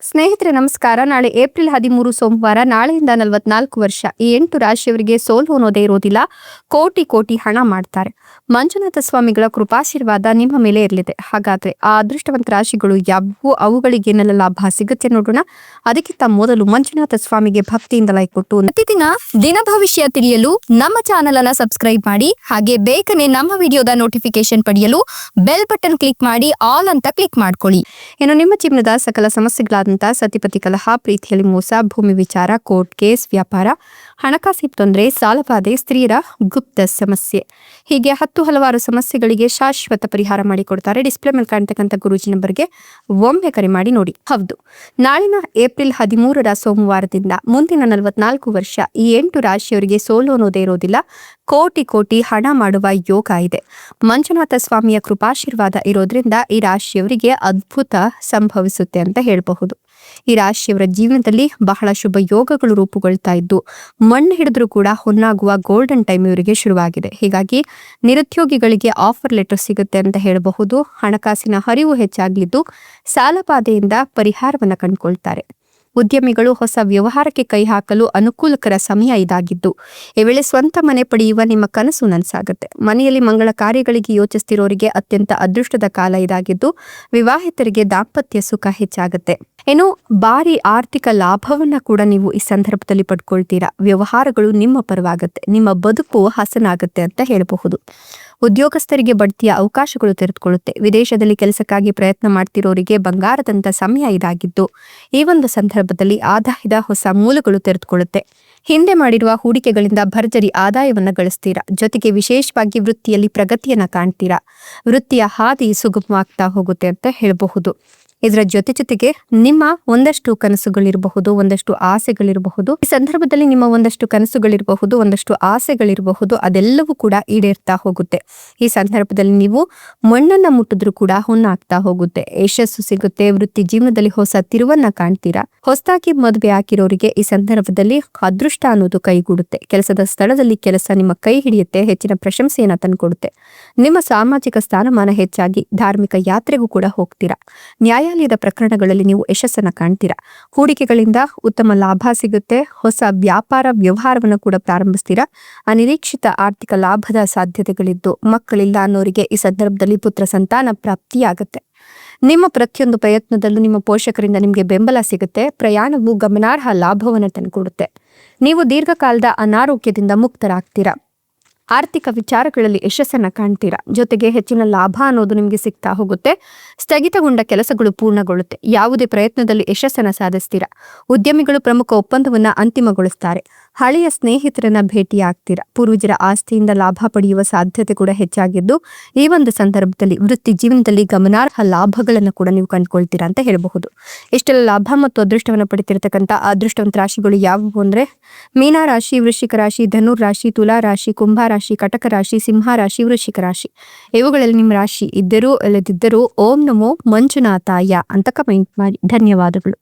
ಸ್ನೇಹಿತರೆ ನಮಸ್ಕಾರ. ನಾಳೆ ಏಪ್ರಿಲ್ 13 ಸೋಮವಾರ. ನಾಳೆಯಿಂದ 44 ವರ್ಷ. ಈ 8 ರಾಶಿಯವರಿಗೆ ಸೋಲು ಅನ್ನೋದೇ ಇರೋದಿಲ್ಲ. ಕೋಟಿ ಕೋಟಿ ಹಣ ಮಾಡ್ತಾರೆ. ಮಂಜುನಾಥ ಸ್ವಾಮಿಗಳ ಕೃಪಾಶೀರ್ವಾದ ನಿಮ್ಮ ಮೇಲೆ ಇರಲಿದೆ. ಹಾಗಾದ್ರೆ ಆ ಅದೃಷ್ಟವಂತ ರಾಶಿಗಳು ಯಾವುವು, ಅವುಗಳಿಗೇನೆಲ್ಲ ಲಾಭ ಸಿಗುತ್ತೆ ನೋಡೋಣ. ಅದಕ್ಕಿಂತ ಮೊದಲು ಮಂಜುನಾಥ ಸ್ವಾಮಿಗೆ ಭಕ್ತಿಯಿಂದ ಲೈಕ್ ಕೊಟ್ಟು ಪ್ರತಿದಿನ ದಿನ ಭವಿಷ್ಯ ತಿಳಿಯಲು ನಮ್ಮ ಚಾನೆಲ್ ಅನ್ನ ಸಬ್ಸ್ಕ್ರೈಬ್ ಮಾಡಿ. ಹಾಗೆ ಬೇಗನೆ ನಮ್ಮ ವಿಡಿಯೋದ ನೋಟಿಫಿಕೇಶನ್ ಪಡೆಯಲು ಬೆಲ್ ಬಟನ್ ಕ್ಲಿಕ್ ಮಾಡಿ ಆಲ್ ಅಂತ ಕ್ಲಿಕ್ ಮಾಡ್ಕೊಳ್ಳಿ. ಇನ್ನು ನಿಮ್ಮ ಜೀವನದ ಸಕಲ ಸಮಸ್ಯೆಗಳಾದ ಸತಿಪತಿ ಕಲಹ, ಪ್ರೀತಿಯಲ್ಲಿ ಮೋಸ, ಭೂಮಿ ವಿಚಾರ, ಕೋರ್ಟ್ ಕೇಸ್, ವ್ಯಾಪಾರ, ಹಣಕಾಸಿನ ತೊಂದರೆ, ಸಾಲಬಾಧೆ, ಸ್ತ್ರೀಯರ ಗುಪ್ತ ಸಮಸ್ಯೆ, ಹೀಗೆ ಹಲವಾರು ಸಮಸ್ಯೆಗಳಿಗೆ ಶಾಶ್ವತ ಪರಿಹಾರ ಮಾಡಿಕೊಡ್ತಾರೆ. ಡಿಸ್ಪ್ಲೇ ಮೇಲೆ ಕಾಣ್ತಕ್ಕಂಥ ಗುರೂಜಿ ನಂಬರ್ಗೆ ಒಮ್ಮೆ ಕರೆ ಮಾಡಿ ನೋಡಿ. ಹೌದು, ನಾಳಿನ ಏಪ್ರಿಲ್ 13 ಸೋಮವಾರದಿಂದ ಮುಂದಿನ 44 ವರ್ಷ ಈ 8 ರಾಶಿಯವರಿಗೆ ಸೋಲು ಅನ್ನೋದೇ ಇರೋದಿಲ್ಲ. ಕೋಟಿ ಕೋಟಿ ಹಣ ಮಾಡುವ ಯೋಗ ಇದೆ. ಮಂಜುನಾಥ ಸ್ವಾಮಿಯ ಕೃಪಾಶೀರ್ವಾದ ಇರೋದ್ರಿಂದ ಈ ರಾಶಿಯವರಿಗೆ ಅದ್ಭುತ ಸಂಭವಿಸುತ್ತೆ ಅಂತ ಹೇಳಬಹುದು. ಈ ರಾಶಿಯವರ ಜೀವನದಲ್ಲಿ ಬಹಳ ಶುಭ ಯೋಗಗಳು ರೂಪುಗೊಳ್ತಾ ಇದ್ದು ಮಣ್ಣು ಹಿಡಿದ್ರೂ ಕೂಡ ಹೊನ್ನಾಗುವ ಗೋಲ್ಡನ್ ಟೈಮ್ ಇವರಿಗೆ ಶುರುವಾಗಿದೆ. ಹೀಗಾಗಿ ನಿರುದ್ಯೋಗಿಗಳಿಗೆ ಆಫರ್ ಲೆಟರ್ ಸಿಗುತ್ತೆ ಅಂತ ಹೇಳಬಹುದು. ಹಣಕಾಸಿನ ಹರಿವು ಹೆಚ್ಚಾಗಲಿದ್ದು ಸಾಲಬಾಧೆಯಿಂದ ಪರಿಹಾರವನ್ನ ಕಂಡುಕೊಳ್ತಾರೆ. ಉದ್ಯಮಿಗಳು ಹೊಸ ವ್ಯವಹಾರಕ್ಕೆ ಕೈ ಹಾಕಲು ಅನುಕೂಲಕರ ಸಮಯ ಇದಾಗಿದ್ದು ಈ ವೇಳೆ ಸ್ವಂತ ಮನೆ ಪಡೆಯುವ ನಿಮ್ಮ ಕನಸು ನನಸಾಗುತ್ತೆ. ಮನೆಯಲ್ಲಿ ಮಂಗಳ ಕಾರ್ಯಗಳಿಗೆ ಯೋಚಿಸ್ತಿರೋರಿಗೆ ಅತ್ಯಂತ ಅದೃಷ್ಟದ ಕಾಲ ಇದಾಗಿದ್ದು ವಿವಾಹಿತರಿಗೆ ದಾಂಪತ್ಯ ಸುಖ ಹೆಚ್ಚಾಗುತ್ತೆ. ಇನ್ನು ಭಾರಿ ಆರ್ಥಿಕ ಲಾಭವನ್ನ ಕೂಡ ನೀವು ಈ ಸಂದರ್ಭದಲ್ಲಿ ಪಡ್ಕೊಳ್ತೀರಾ. ವ್ಯವಹಾರಗಳು ನಿಮ್ಮ ಪರವಾಗುತ್ತೆ, ನಿಮ್ಮ ಬದುಕು ಹಸನಾಗುತ್ತೆ ಅಂತ ಹೇಳಬಹುದು. ಉದ್ಯೋಗಸ್ಥರಿಗೆ ಬಡ್ತಿಯ ಅವಕಾಶಗಳು ತೆರೆದುಕೊಳ್ಳುತ್ತೆ. ವಿದೇಶದಲ್ಲಿ ಕೆಲಸಕ್ಕಾಗಿ ಪ್ರಯತ್ನ ಮಾಡ್ತಿರೋರಿಗೆ ಬಂಗಾರದಂತ ಸಮಯ ಇದಾಗಿದ್ದು ಈ ಒಂದು ಸಂದರ್ಭದಲ್ಲಿ ಆದಾಯದ ಹೊಸ ಮೂಲಗಳು ತೆರೆದುಕೊಳ್ಳುತ್ತೆ. ಹಿಂದೆ ಮಾಡಿರುವ ಹೂಡಿಕೆಗಳಿಂದ ಭರ್ಜರಿ ಆದಾಯವನ್ನ ಗಳಿಸ್ತೀರಾ. ಜೊತೆಗೆ ವಿಶೇಷವಾಗಿ ವೃತ್ತಿಯಲ್ಲಿ ಪ್ರಗತಿಯನ್ನ ಕಾಣ್ತೀರಾ. ವೃತ್ತಿಯ ಹಾದಿ ಸುಗಮವಾಗ್ತಾ ಹೋಗುತ್ತೆ ಅಂತ ಹೇಳಬಹುದು. ಇದರ ಜೊತೆಗೆ ನಿಮ್ಮ ಒಂದಷ್ಟು ಕನಸುಗಳಿರಬಹುದು, ಒಂದಷ್ಟು ಆಸೆಗಳಿರಬಹುದು. ಈ ಸಂದರ್ಭದಲ್ಲಿ ನಿಮ್ಮ ಒಂದಷ್ಟು ಕನಸುಗಳಿರಬಹುದು, ಒಂದಷ್ಟು ಆಸೆಗಳಿರಬಹುದು. ಅದೆಲ್ಲವೂ ಕೂಡ ಈಡೇರ್ತಾ ಹೋಗುತ್ತೆ. ಈ ಸಂದರ್ಭದಲ್ಲಿ ನೀವು ಮಣ್ಣನ್ನ ಮುಟ್ಟಿದ್ರೂ ಕೂಡ ಹುಣ್ಣಾಗ್ತಾ ಹೋಗುತ್ತೆ. ಯಶಸ್ಸು ಸಿಗುತ್ತೆ. ವೃತ್ತಿ ಜೀವನದಲ್ಲಿ ಹೊಸ ತಿರುವನ್ನ ಕಾಣ್ತೀರಾ. ಹೊಸದಾಗಿ ಮದುವೆ ಹಾಕಿರೋರಿಗೆ ಈ ಸಂದರ್ಭದಲ್ಲಿ ಅದೃಷ್ಟ ಅನ್ನೋದು ಕೈಗೂಡುತ್ತೆ. ಕೆಲಸದ ಸ್ಥಳದಲ್ಲಿ ಕೆಲಸ ನಿಮ್ಮ ಕೈ ಹಿಡಿಯುತ್ತೆ. ಹೆಚ್ಚಿನ ಪ್ರಶಂಸೆಯನ್ನ ತಂದುಕೊಡುತ್ತೆ. ನಿಮ್ಮ ಸಾಮಾಜಿಕ ಸ್ಥಾನಮಾನ ಹೆಚ್ಚಾಗಿ ಧಾರ್ಮಿಕ ಯಾತ್ರೆಗೂ ಕೂಡ ಹೋಗ್ತೀರಾ. ನ್ಯಾಯಾಲಯದ ಪ್ರಕರಣಗಳಲ್ಲಿ ನೀವು ಯಶಸ್ಸನ್ನ ಕಾಣ್ತೀರಾ. ಹೂಡಿಕೆಗಳಿಂದ ಉತ್ತಮ ಲಾಭ ಸಿಗುತ್ತೆ. ಹೊಸ ವ್ಯಾಪಾರ ವ್ಯವಹಾರವನ್ನು ಕೂಡ ಪ್ರಾರಂಭಿಸ್ತೀರಾ. ಅನಿರೀಕ್ಷಿತ ಆರ್ಥಿಕ ಲಾಭದ ಸಾಧ್ಯತೆಗಳಿದ್ದು ಮಕ್ಕಳಿಲ್ಲ ಅನ್ನೋರಿಗೆ ಈ ಸಂದರ್ಭದಲ್ಲಿ ಪುತ್ರ ಸಂತಾನ ಪ್ರಾಪ್ತಿಯಾಗುತ್ತೆ. ನಿಮ್ಮ ಪ್ರತಿಯೊಂದು ಪ್ರಯತ್ನದಲ್ಲೂ ನಿಮ್ಮ ಪೋಷಕರಿಂದ ನಿಮಗೆ ಬೆಂಬಲ ಸಿಗುತ್ತೆ. ಪ್ರಯಾಣವು ಗಮನಾರ್ಹ ಲಾಭವನ್ನು ತಂದುಕೊಡುತ್ತೆ. ನೀವು ದೀರ್ಘಕಾಲದ ಅನಾರೋಗ್ಯದಿಂದ ಮುಕ್ತರಾಗ್ತೀರಾ. ಆರ್ಥಿಕ ವಿಚಾರಗಳಲ್ಲಿ ಯಶಸ್ಸನ್ನ ಕಾಣ್ತೀರಾ. ಜೊತೆಗೆ ಹೆಚ್ಚಿನ ಲಾಭ ಅನ್ನೋದು ನಿಮಗೆ ಸಿಗ್ತಾ ಹೋಗುತ್ತೆ. ಸ್ಥಗಿತಗೊಂಡ ಕೆಲಸಗಳು ಪೂರ್ಣಗೊಳ್ಳುತ್ತೆ. ಯಾವುದೇ ಪ್ರಯತ್ನದಲ್ಲಿ ಯಶಸ್ಸನ್ನ ಸಾಧಿಸ್ತೀರಾ. ಉದ್ಯಮಿಗಳು ಪ್ರಮುಖ ಒಪ್ಪಂದವನ್ನ ಅಂತಿಮಗೊಳಿಸ್ತಾರೆ. ಹಳೆಯ ಸ್ನೇಹಿತರನ್ನ ಭೇಟಿಯಾಗ್ತೀರಾ. ಪೂರ್ವಜರ ಆಸ್ತಿಯಿಂದ ಲಾಭ ಪಡೆಯುವ ಸಾಧ್ಯತೆ ಕೂಡ ಹೆಚ್ಚಾಗಿದ್ದು ಈ ಒಂದು ಸಂದರ್ಭದಲ್ಲಿ ವೃತ್ತಿ ಜೀವನದಲ್ಲಿ ಗಮನಾರ್ಹ ಲಾಭಗಳನ್ನು ಕೂಡ ನೀವು ಕಂಡುಕೊಳ್ತೀರಾ ಅಂತ ಹೇಳಬಹುದು. ಇಷ್ಟೆಲ್ಲ ಲಾಭ ಮತ್ತು ಅದೃಷ್ಟವನ್ನು ಪಡೆತಿರತಕ್ಕಂಥ ಅದೃಷ್ಟವಂತ ರಾಶಿಗಳು ಯಾವುವು ಅಂದ್ರೆ ಮೀನ ರಾಶಿ, ವೃಶ್ಚಿಕ ರಾಶಿ, ಧನುರ್ ರಾಶಿ, ತುಲಾ ರಾಶಿ, ಕುಂಭ ರಾಶಿ, ಕಟಕ ರಾಶಿ, ಸಿಂಹ ರಾಶಿ, ವೃಶ್ಚಿಕ ರಾಶಿ. ಇವುಗಳಲ್ಲಿ ನಿಮ್ಮ ರಾಶಿ ಇದ್ದರೂ ಇಲ್ಲದಿದ್ದರೂ ಓಂ ನಮೋ ಮಂಜುನಾಥಾಯ ಅಂತ ಕಮೆಂಟ್ ಮಾಡಿ. ಧನ್ಯವಾದಗಳು.